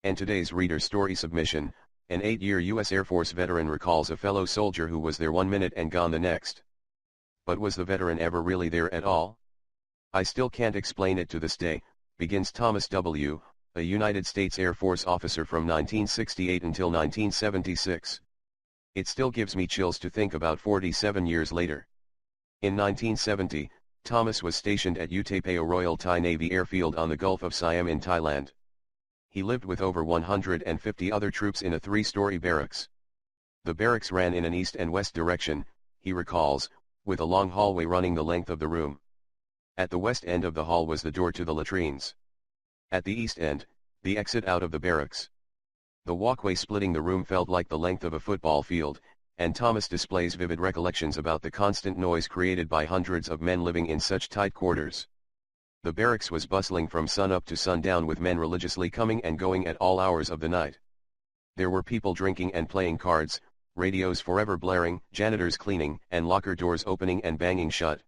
And today's reader story submission, an 8-year U.S. Air Force veteran recalls a fellow soldier who was there 1 minute and gone the next. But was the veteran ever really there at all? I still can't explain it to this day, begins Thomas W., a United States Air Force officer from 1968 until 1976. It still gives me chills to think about 47 years later. In 1970, Thomas was stationed at U-Tapao Royal Thai Navy Airfield on the Gulf of Siam in Thailand. He lived with over 150 other troops in a 3-story barracks. The barracks ran in an east and west direction, he recalls, with a long hallway running the length of the room. At the west end of the hall was the door to the latrines. At the east end, the exit out of the barracks. The walkway splitting the room felt like the length of a football field, and Thomas displays vivid recollections about the constant noise created by hundreds of men living in such tight quarters. The barracks was bustling from sunup to sundown with men religiously coming and going at all hours of the night. There were people drinking and playing cards, radios forever blaring, janitors cleaning, and locker doors opening and banging shut.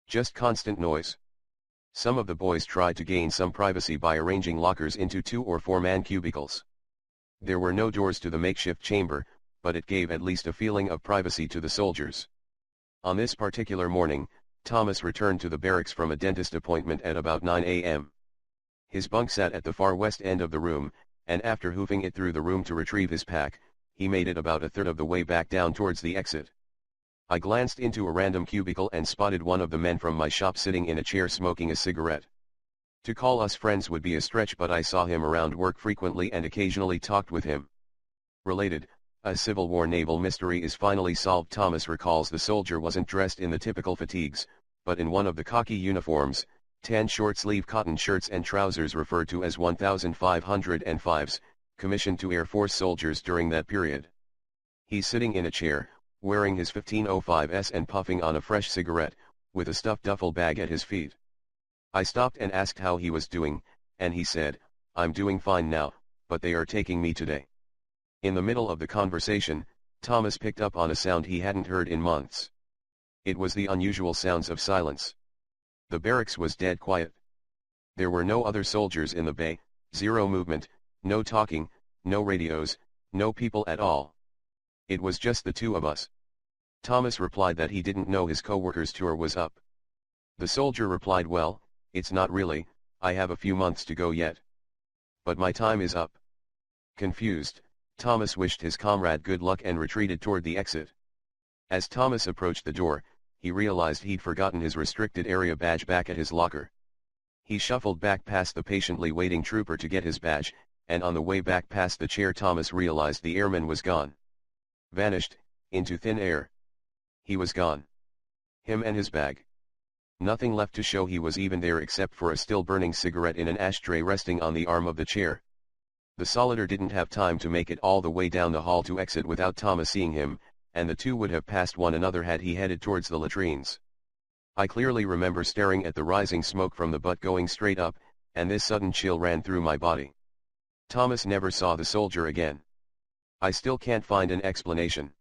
Just constant noise. Some of the boys tried to gain some privacy by arranging lockers into 2 or 4-man cubicles. There were no doors to the makeshift chamber, but it gave at least a feeling of privacy to the soldiers. On this particular morning, Thomas returned to the barracks from a dentist appointment at about 9 a.m. His bunk sat at the far west end of the room, and after hoofing it through the room to retrieve his pack, he made it about a third of the way back down towards the exit. I glanced into a random cubicle and spotted one of the men from my shop sitting in a chair smoking a cigarette. To call us friends would be a stretch, but I saw him around work frequently and occasionally talked with him. Related, a Civil War naval mystery is finally solved. Thomas recalls the soldier wasn't dressed in the typical fatigues, but in one of the khaki uniforms, tan short-sleeve cotton shirts and trousers referred to as 1505s, commissioned to Air Force soldiers during that period. He's sitting in a chair, wearing his 1505s and puffing on a fresh cigarette, with a stuffed duffel bag at his feet. I stopped and asked how he was doing, and he said, "I'm doing fine now, but they are taking me today." In the middle of the conversation, Thomas picked up on a sound he hadn't heard in months. It was the unusual sounds of silence. The barracks was dead quiet. There were no other soldiers in the bay, zero movement, no talking, no radios, no people at all. It was just the two of us. Thomas replied that he didn't know his co-worker's tour was up. The soldier replied, "Well, it's not really, I have a few months to go yet. But my time is up." Confused, Thomas wished his comrade good luck and retreated toward the exit. As Thomas approached the door, he realized he'd forgotten his restricted area badge back at his locker. He shuffled back past the patiently waiting trooper to get his badge, and on the way back past the chair Thomas realized the airman was gone. Vanished, into thin air. He was gone. Him and his bag. Nothing left to show he was even there except for a still burning cigarette in an ashtray resting on the arm of the chair. The soldier didn't have time to make it all the way down the hall to exit without Thomas seeing him, and the two would have passed one another had he headed towards the latrines. I clearly remember staring at the rising smoke from the butt going straight up, and this sudden chill ran through my body. Thomas never saw the soldier again. I still can't find an explanation.